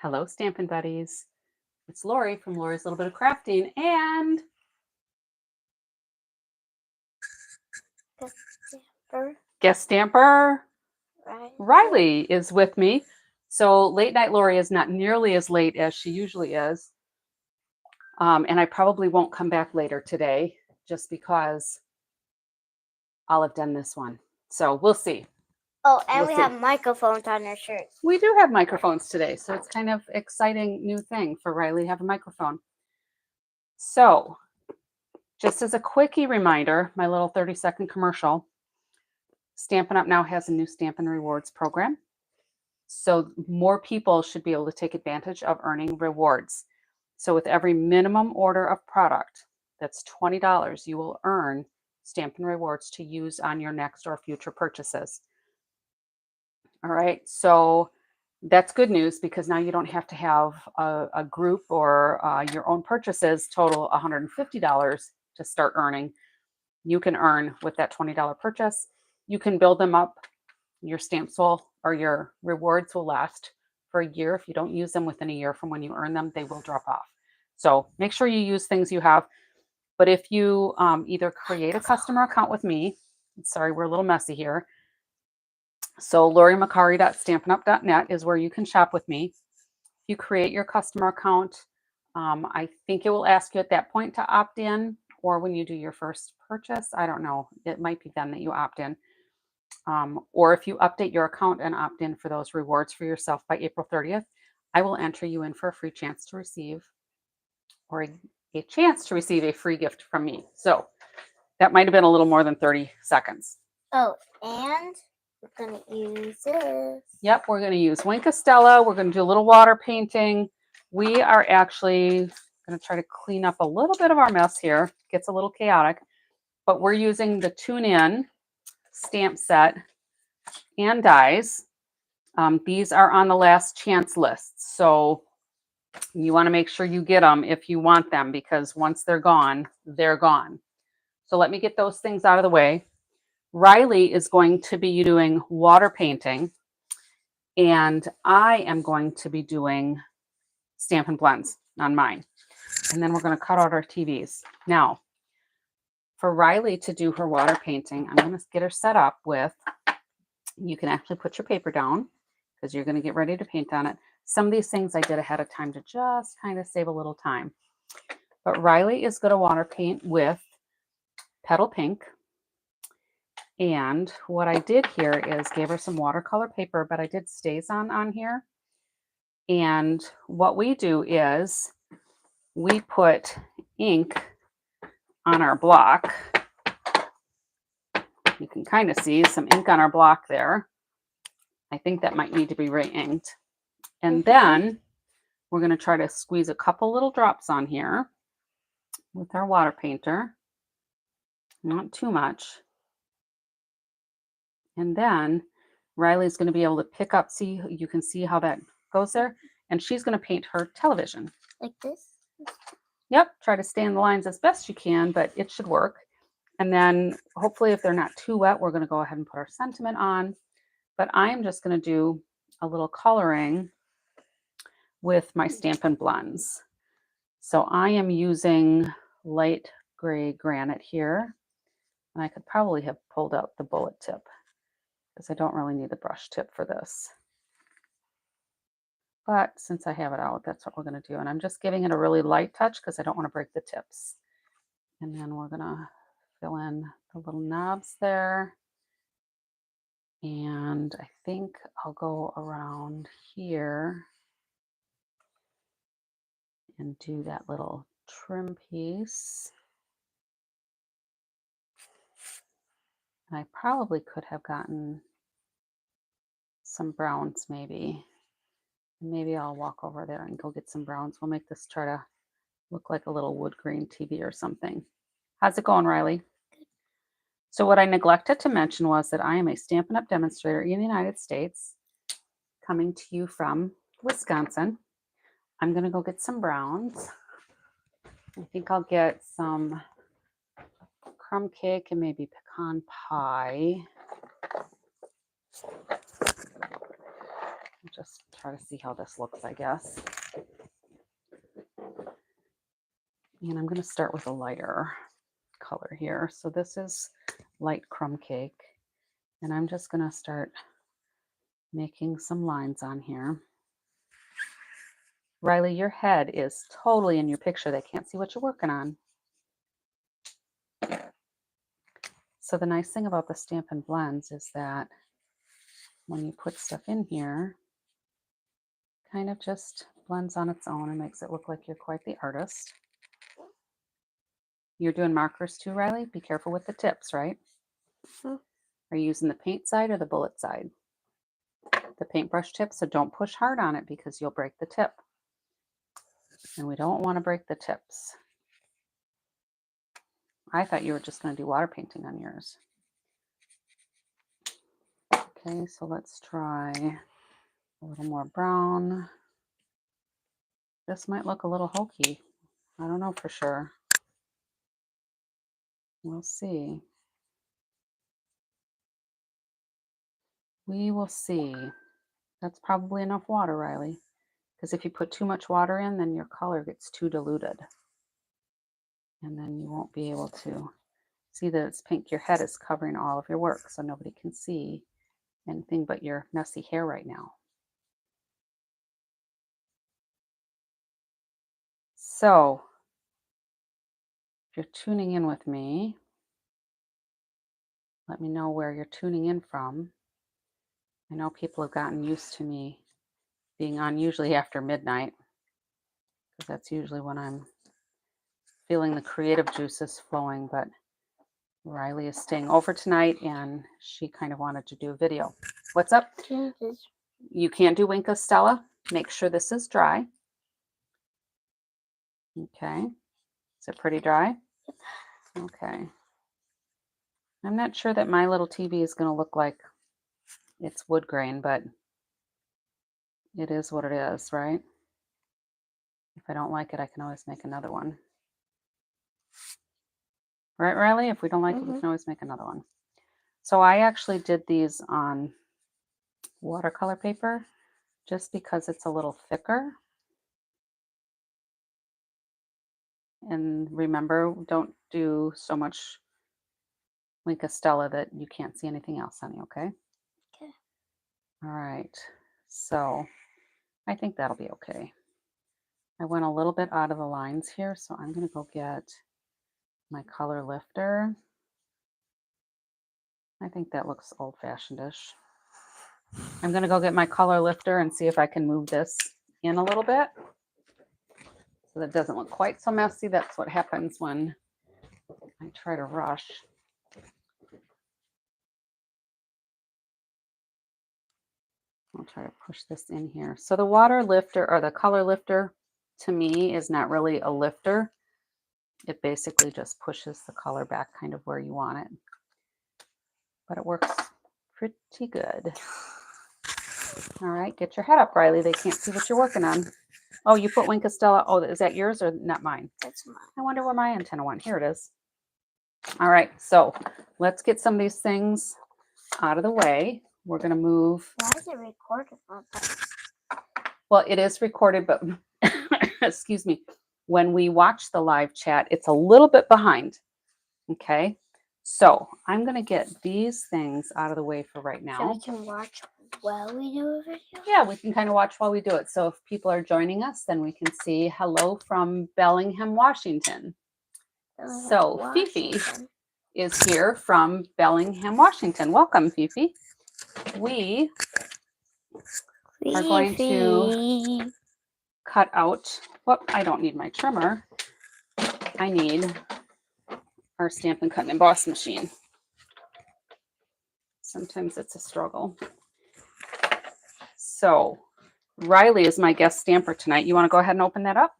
Hello, Stampin' Buddies. It's Lori from Lori's Little Bit of Crafting, and guest stamper Riley is with me. So late night Lori is not nearly as late as she usually is. And I probably won't come back later today just because I'll have done this one. So we'll see. Oh, and we have microphones on our shirts. We do have microphones today, so it's kind of exciting new thing for Riley to have a microphone. So just as a quickie reminder, my little 30-second commercial, Stampin' Up! Now has a new Stampin' Rewards program. So more people should be able to take advantage of earning rewards. So with every minimum order of product, that's $20, you will earn Stampin' Rewards to use on your next or future purchases. All right, so that's good news because now you don't have to have a group or your own purchases total $150 to start earning. You can earn with that $20 purchase. You can build them up. Your stamps will, or your rewards will last for a year. If you don't use them within a year from when you earn them, they will drop off. So make sure you use things you have. But if you either create a customer account with me, sorry, we're a little messy here. So LoriMacari.stampinup.net is where you can shop with me. If you create your customer account, I think it will ask you at that point to opt in, or when you do your first purchase. I don't know. It might be then that you opt in. Or if you update your account and opt in for those rewards for yourself by April 30th, I will enter you in for a free chance to receive, or a chance to receive a free gift from me. So that might have been a little more than 30 seconds. Oh, and we're going to use this. Yep, we're going to use Wink Estella. We're going to do a little water painting. We are actually going to try to clean up a little bit of our mess here. It gets a little chaotic, but we're using the Tune In stamp set and dies. These are on the last chance list, so you want to make sure you get them if you want them, because once they're gone, they're gone. So let me get those things out of the way. Riley is going to be doing water painting, and I am going to be doing Stampin' Blends on mine. And then we're going to cut out our TVs. Now, for Riley to do her water painting, I'm going to get her set up with, you can actually put your paper down because you're going to get ready to paint on it. Some of these things I did ahead of time to just kind of save a little time. But Riley is going to water paint with Petal Pink. And what I did here is gave her some watercolor paper, but I did StazOn on here. And what we do is we put ink on our block. You can kind of see some ink on our block there. I think that might need to be re-inked. And then we're going to try to squeeze a couple little drops on here with our water painter. Not too much. And then Riley's going to be able to pick up, see, you can see how that goes there. And she's going to paint her television. Like this? Yep, try to stay in the lines as best you can, but it should work. And then hopefully if they're not too wet, we're going to go ahead and put our sentiment on. But I'm just going to do a little coloring with my Stampin' Blends. So I am using light gray granite here. And I could probably have pulled out the bullet tip because I don't really need the brush tip for this. But since I have it out, that's what we're going to do. And I'm just giving it a really light touch because I don't want to break the tips. And then we're going to fill in the little knobs there. And I think I'll go around here and do that little trim piece. And I probably could have gotten some browns maybe. Maybe I'll walk over there and go get some browns. We'll make this try to look like a little wood grain TV or something. How's it going, Riley? So what I neglected to mention was that I am a Stampin' Up! Demonstrator in the United States, coming to you from Wisconsin. I'm going to go get some browns. I think I'll get some crumb cake and maybe pecan pie. just try to see how this looks, I guess. And I'm going to start with a lighter color here. So this is light crumb cake. And I'm just going to start making some lines on here. Rylie, your head is totally in your picture. They can't see what you're working on. So the nice thing about the Stampin' Blends is that when you put stuff in here, kind of just blends on its own and makes it look like you're quite the artist. You're doing markers too, Rylie? Be careful with the tips, right? Mm-hmm. Are you using the paint side or the bullet side? The paintbrush tip, so don't push hard on it because you'll break the tip. And we don't want to break the tips. I thought you were just going to do water painting on yours. Okay, so let's try a little more brown. This might look a little hokey. I don't know for sure. We'll see. We will see. That's probably enough water, Rylie. Because if you put too much water in, then your color gets too diluted. And then you won't be able to see that it's pink. Your head is covering all of your work, so nobody can see anything but your messy hair right now. So, if you're tuning in with me, let me know where you're tuning in from. I know people have gotten used to me being on usually after midnight, because that's usually when I'm feeling the creative juices flowing, but Rylie is staying over tonight and she kind of wanted to do a video. What's up? You can't do Wink of Stella. Make sure this is dry. Okay. Is it pretty dry? Okay. I'm not sure that my little TV is going to look like it's wood grain, but it is what it is, right? If I don't like it, I can always make another one. Right, Rylie? If we don't like it, we can always make another one. So I actually did these on watercolor paper just because it's a little thicker. And remember, don't do so much Wink of Stella that you can't see anything else, honey, okay? Okay. All right. So I think that'll be okay. I went a little bit out of the lines here, so I'm going to go get my color lifter. I think that looks old-fashioned-ish. I'm going to go get my color lifter and see if I can move this in a little bit so that it doesn't look quite so messy. That's what happens when I try to rush. I'll try to push this in here. So the water lifter or the color lifter to me is not really a lifter. It basically just pushes the color back kind of where you want it. But it works pretty good. All right, get your head up, Rylie. They can't see what you're working on. Oh, you put Wink of Stella. Oh, is that yours or not mine? That's mine. I wonder where my antenna went. Here it is. All right, so let's get some of these things out of the way. We're going to move. Why is it recorded like that? Well, it is recorded, but excuse me. When we watch the live chat, it's a little bit behind. Okay, so I'm going to get these things out of the way for right now. So we can watch while we do a video? Yeah, we can kind of watch while we do it. So if people are joining us, then we can see hello from Bellingham, Washington. So Fifi is here from Bellingham, Washington. Welcome, Fifi. We are going to cut out, whoop, I don't need my trimmer. I need our Stampin' Cut and Emboss machine. Sometimes it's a struggle. So Rylie is my guest stamper tonight. You want to go ahead and open that up?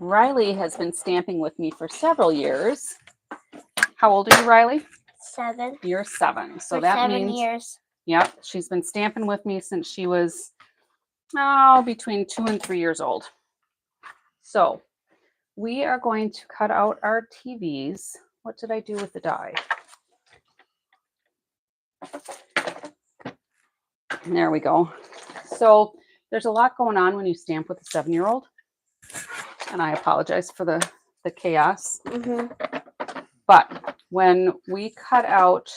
Rylie has been stamping with me for several years. How old are you, Rylie? 7. You're 7. So for that 7 means, years. Yep, she's been stamping with me since she was between 2 and 3 years old. So we are going to cut out our TVs. What did I do with the die? There we go. So there's a lot going on when you stamp with a 7-year-old. And I apologize for the chaos. But when we cut out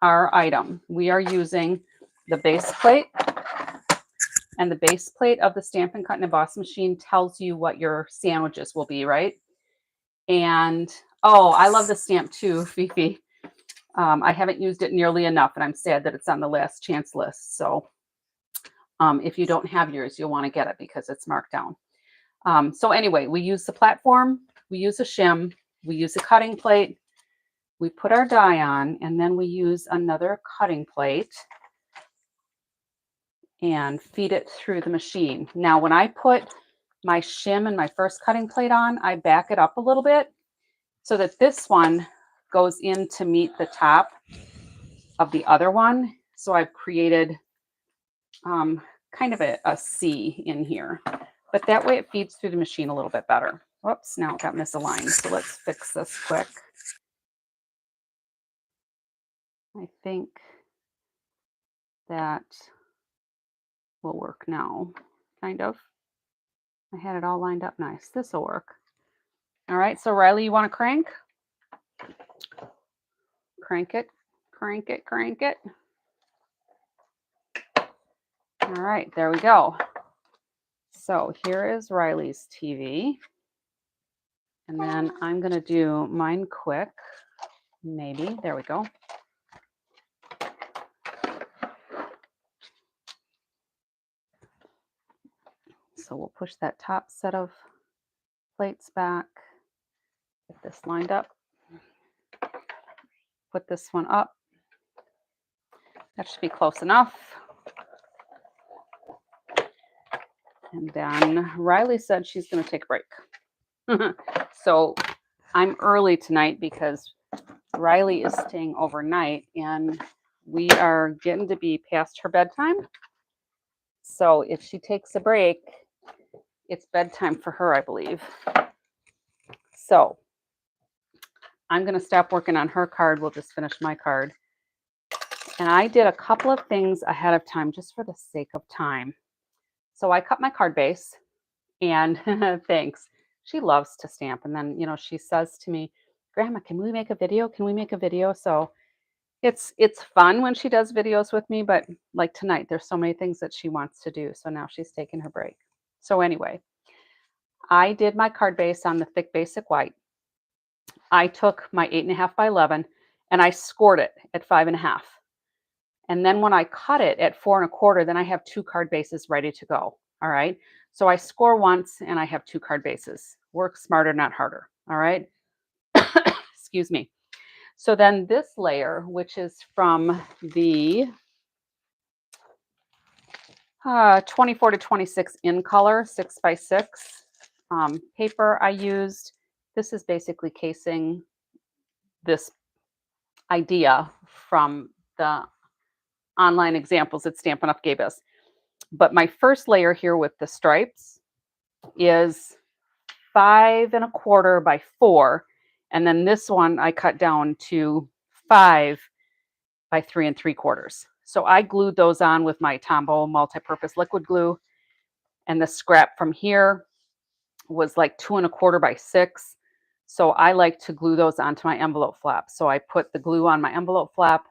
our item, we are using the base plate. And the base plate of the Stampin' Cut and Emboss machine tells you what your sandwiches will be, right? And, oh, I love the stamp too, Fifi. I haven't used it nearly enough, and I'm sad that it's on the last chance list. So if you don't have yours, you'll want to get it because it's marked down. So anyway, we use the platform, we use a shim, we use a cutting plate, we put our die on, and then we use another cutting plate and feed it through the machine. Now, when I put my shim and my first cutting plate on, I back it up a little bit so that this one goes in to meet the top of the other one. So I've created kind of a C in here, but that way it feeds through the machine a little bit better. Whoops, now it got misaligned. So let's fix this quick. I think that will work now, kind of. I had it all lined up nice. This will work. All right, so Rylie, you want to crank? Crank it, crank it, crank it. All right, there we go. So here is Rylie's TV. And then I'm going to do mine quick. Maybe. There we go. So we'll push that top set of plates back. Get this lined up. Put this one up. That should be close enough. And then Rylie said she's going to take a break. So I'm early tonight because Rylie is staying overnight and we are getting to be past her bedtime. So if she takes a break, it's bedtime for her, I believe. So I'm going to stop working on her card. We'll just finish my card. And I did a couple of things ahead of time just for the sake of time. So I cut my card base and thanks. She loves to stamp. And then, you know, she says to me, Grandma, can we make a video? Can we make a video? So it's fun when she does videos with me, but like tonight, there's so many things that she wants to do. So now she's taking her break. So anyway, I did my card base on the thick basic white. I took my 8.5 by 11 and I scored it at 5.5. And then when I cut it at 4 1/4, then I have 2 card bases ready to go. All right. So I score once and I have 2 card bases. Work smarter, not harder. All right. Excuse me. So then this layer, which is from the 24 to 26 in color, 6 by 6 paper I used. This is basically casing this idea from the online examples that Stampin' Up! Gave us. But my first layer here with the stripes is 5 1/4 by 4. And then this one I cut down to 5 by 3 3/4. So I glued those on with my Tombow multi-purpose liquid glue. And the scrap from here was like 2 1/4 by 6. So I like to glue those onto my envelope flap. So I put the glue on my envelope flap,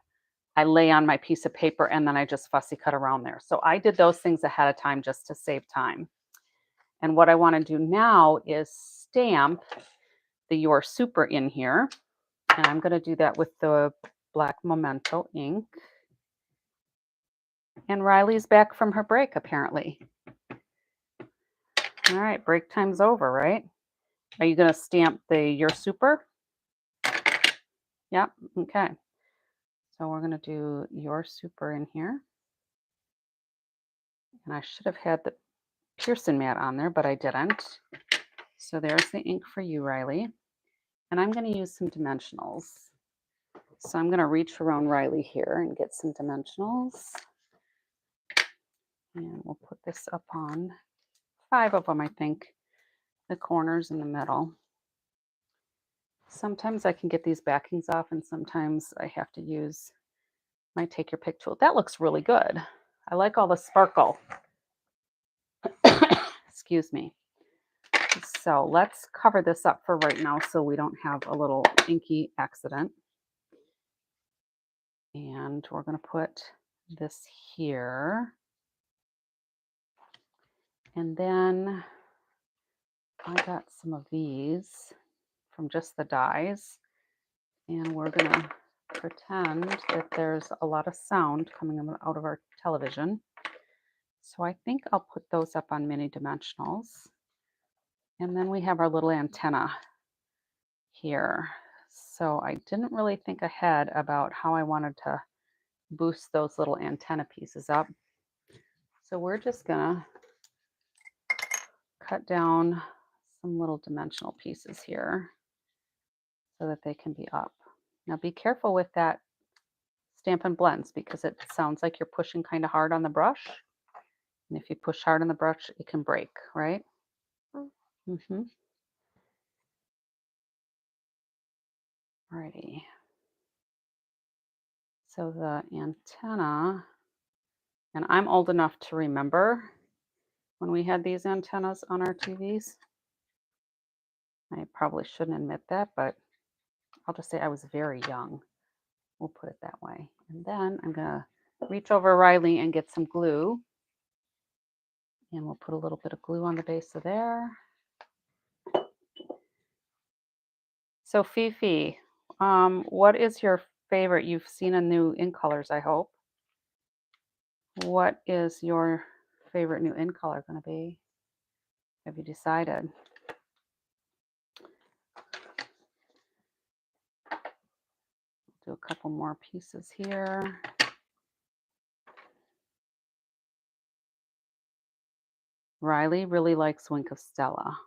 I lay on my piece of paper, and then I just fussy cut around there. So I did those things ahead of time just to save time. And what I want to do now is stamp the Your Super in here. And I'm going to do that with the black Memento ink. And Rylie's back from her break, apparently. All right, break time's over, right? Are you going to stamp the Your Super? Yep, okay. So we're going to do Your Super in here. And I should have had the Pearson mat on there, but I didn't. So there's the ink for you, Rylie. And I'm going to use some dimensionals. So I'm going to reach around Rylie here and get some dimensionals. And we'll put this up on 5 of them, I think. The corners in the middle. Sometimes I can get these backings off and sometimes I have to use my take your pick tool. That looks really good. I like all the sparkle. Excuse me. So let's cover this up for right now so we don't have a little inky accident. And we're going to put this here. And then I got some of these from just the dies. And we're going to pretend that there's a lot of sound coming out of our television. So I think I'll put those up on mini dimensionals. And then we have our little antenna here. So I didn't really think ahead about how I wanted to boost those little antenna pieces up. So we're just gonna cut down some little dimensional pieces here so that they can be up. Now be careful with that Stampin' Blends because it sounds like you're pushing kind of hard on the brush. And if you push hard on the brush, it can break, right? Mm-hmm. Alrighty. So the antenna, and I'm old enough to remember when we had these antennas on our TVs. I probably shouldn't admit that, but I'll just say I was very young. We'll put it that way. And then I'm gonna reach over Rylie and get some glue. And we'll put a little bit of glue on the base of there. So Fifi, what is your favorite? You've seen a new in colors, I hope. What is your favorite new in color going to be? Have you decided? Do a couple more pieces here. Rylie really likes Wink of Stella.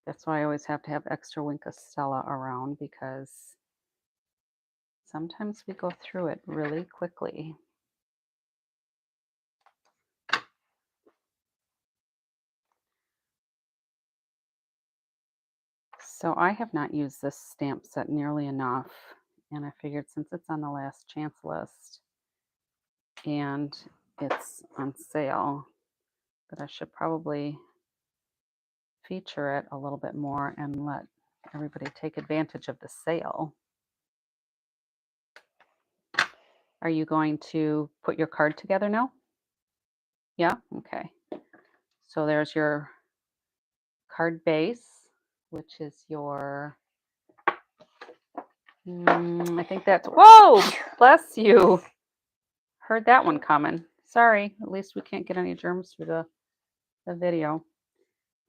That's why I always have to have extra Wink of Stella around because sometimes we go through it really quickly. So I have not used this stamp set nearly enough, and I figured since it's on the last chance list and it's on sale, that I should probably feature it a little bit more and let everybody take advantage of the sale. Are you going to put your card together now? Yeah? Okay. So there's your card base, which is your, I think that's, whoa, bless you. Heard that one coming. Sorry, at least we can't get any germs through the video.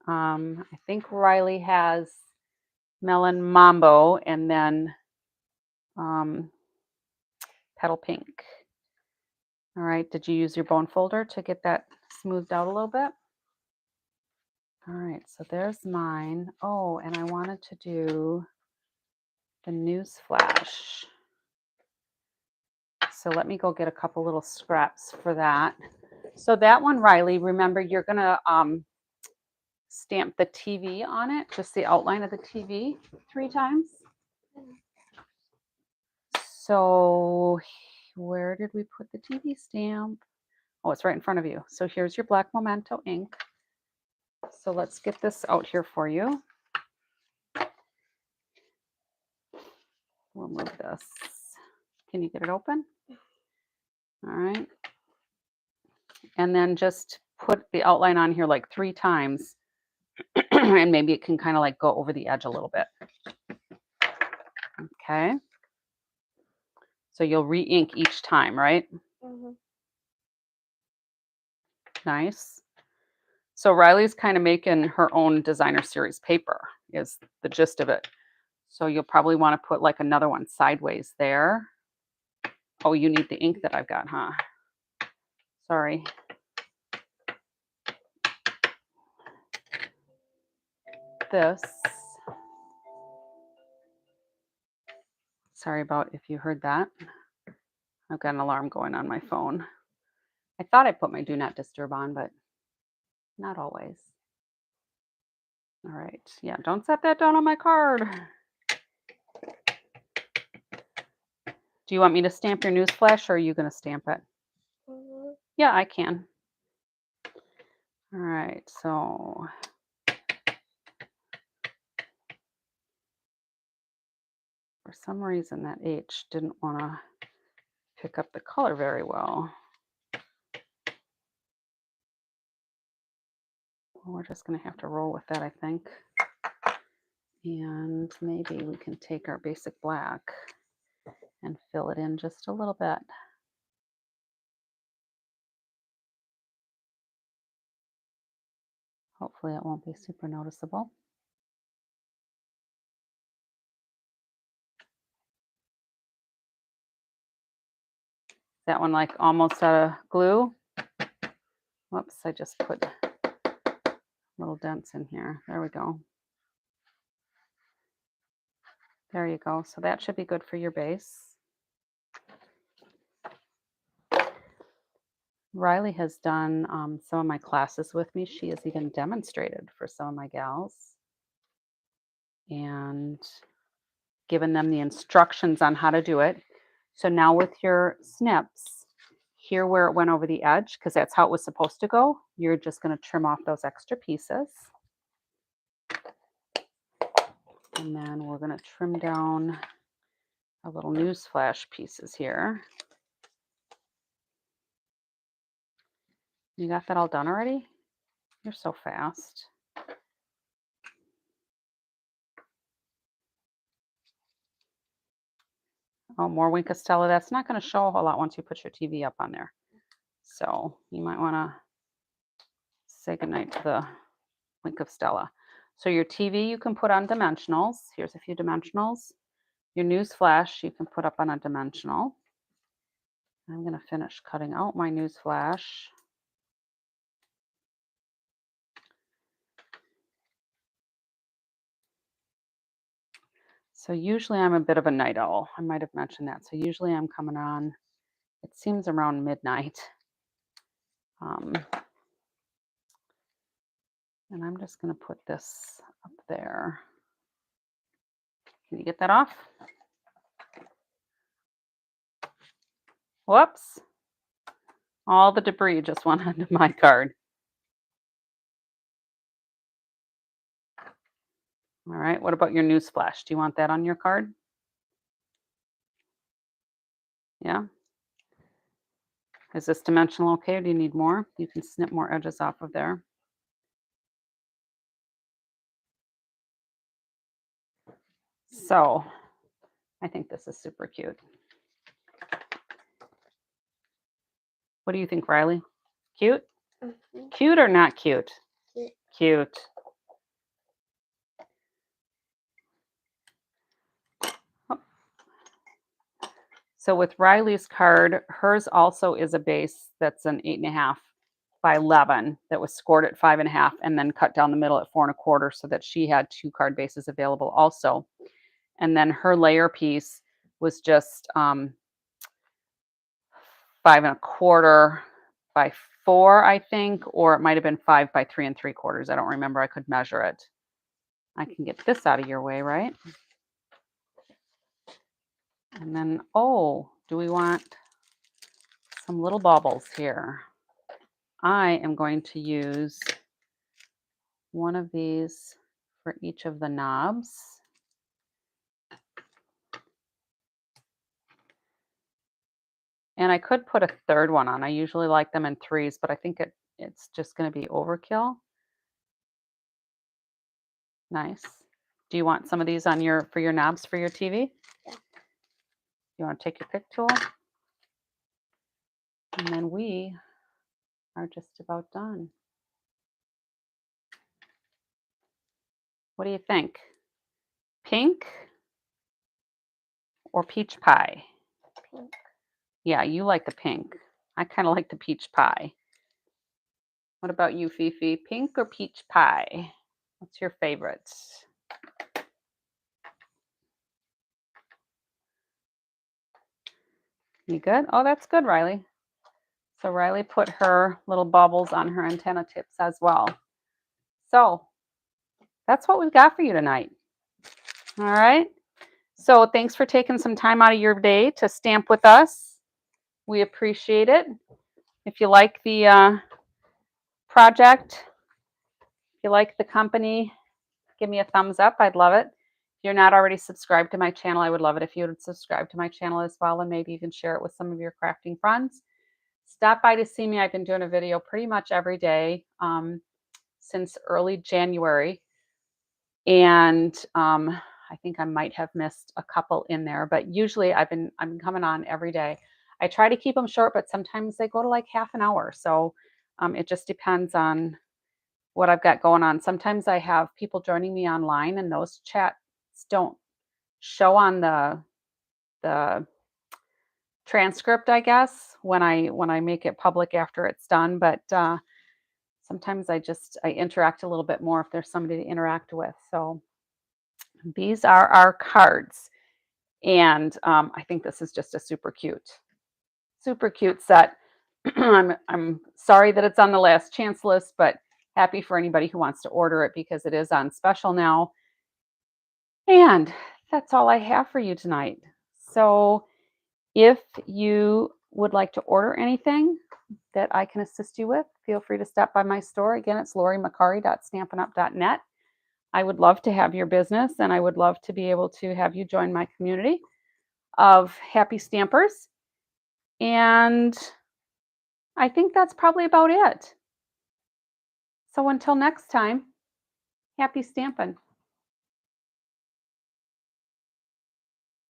I think Rylie has Melon Mambo and then Petal Pink. All right, did you use your bone folder to get that smoothed out a little bit? All right, so there's mine. Oh, and I wanted to do the news flash. So let me go get a couple little scraps for that. So that one, Rylie, remember you're gonna stamp the TV on it, just the outline of the TV 3 times. So where did we put the TV stamp? Oh, it's right in front of you. So here's your black Memento ink. So let's get this out here for you. We'll move this. Can you get it open? All right. And then just put the outline on here like 3 times. And maybe it can kind of like go over the edge a little bit. Okay. So you'll re-ink each time, right? Mm-hmm. Nice. So Rylie's kind of making her own designer series paper is the gist of it. So you'll probably want to put like another one sideways there. Oh, you need the ink that I've got, huh? Sorry. This. Sorry about if you heard that. I've got an alarm going on my phone. I thought I put my do not disturb on, but not always. All right. Yeah, don't set that down on my card. Do you want me to stamp your news flash or are you going to stamp it? too? Yeah, I can. All right, so for some reason that H didn't want to pick up the color very well. Well, we're just going to have to roll with that, I think. And maybe we can take our basic black and fill it in just a little bit. Hopefully it won't be super noticeable. That one like almost out of glue. Whoops, I just put little dents in here. There we go. There you go. So that should be good for your base. Rylie has done some of my classes with me. She has even demonstrated for some of my gals and given them the instructions on how to do it. So now with your snips, here where it went over the edge, because that's how it was supposed to go, you're just going to trim off those extra pieces. And then we're going to trim down our little newsflash pieces here. You got that all done already? You're so fast. Oh, more Wink of Stella. That's not going to show a whole lot once you put your TV up on there. So you might want to say goodnight to the Wink of Stella. So your TV you can put on dimensionals. Here's a few dimensionals. Your newsflash you can put up on a dimensional. I'm going to finish cutting out my newsflash. So usually I'm a bit of a night owl. I might have mentioned that. So usually I'm coming on, it seems around midnight. And I'm just going to put this up there. Can you get that off? Whoops. All the debris just went onto my card. All right, what about your newsflash? Do you want that on your card? Yeah. Is this dimensional okay, or do you need more? You can snip more edges off of there. So I think this is super cute. What do you think, Rylie? Cute? Mm-hmm. Cute or not cute? Cute. Cute. Oh. So with Rylie's card, hers also is a base that's an 8.5 by 11 that was scored at 5.5 and then cut down the middle at 4.25, so that she had 2 card bases available also. And then her layer piece was just 5.25 by 4, I think, or it might have been 5 by 3.75. I don't remember. I could measure it. I can get this out of your way, right? And then, oh, do we want some little baubles here? I am going to use one of these for each of the knobs. And I could put a third one on. I usually like them in 3s, but I think it's just going to be overkill. Nice. Do you want some of these on for your knobs for your TV? Yeah. You want to take your pick tool? And then we are just about done. What do you think? Pink or peach pie? Pink. Yeah, you like the pink. I kind of like the peach pie. What about you, Fifi? Pink or peach pie? What's your favorite? You good? Oh, that's good, Rylie. So Rylie put her little bubbles on her antenna tips as well. So that's what we've got for you tonight. All right. So thanks for taking some time out of your day to stamp with us. We appreciate it. If you like the project, if you like the company, give me a thumbs up. I'd love it. If you're not already subscribed to my channel, I would love it if you would subscribe to my channel as well, and maybe even share it with some of your crafting friends. Stop by to see me. I've been doing a video pretty much every day since early January. And I think I might have missed a couple in there, but usually I'm coming on every day. I try to keep them short, but sometimes they go to like half an hour. So it just depends on what I've got going on. Sometimes I have people joining me online, and those chats don't show on the transcript, I guess, when I make it public after it's done. But sometimes I interact a little bit more if there's somebody to interact with. So these are our cards, and I think this is just a super cute set. I'm sorry that it's on the last chance list, but happy for anybody who wants to order it because it is on special now. And that's all I have for you tonight. So if you would like to order anything that I can assist you with, feel free to stop by my store. Again, it's LoriMcCarry.stampinup.net. I would love to have your business, and I would love to be able to have you join my community of happy stampers. And I think that's probably about it. So until next time, happy stamping.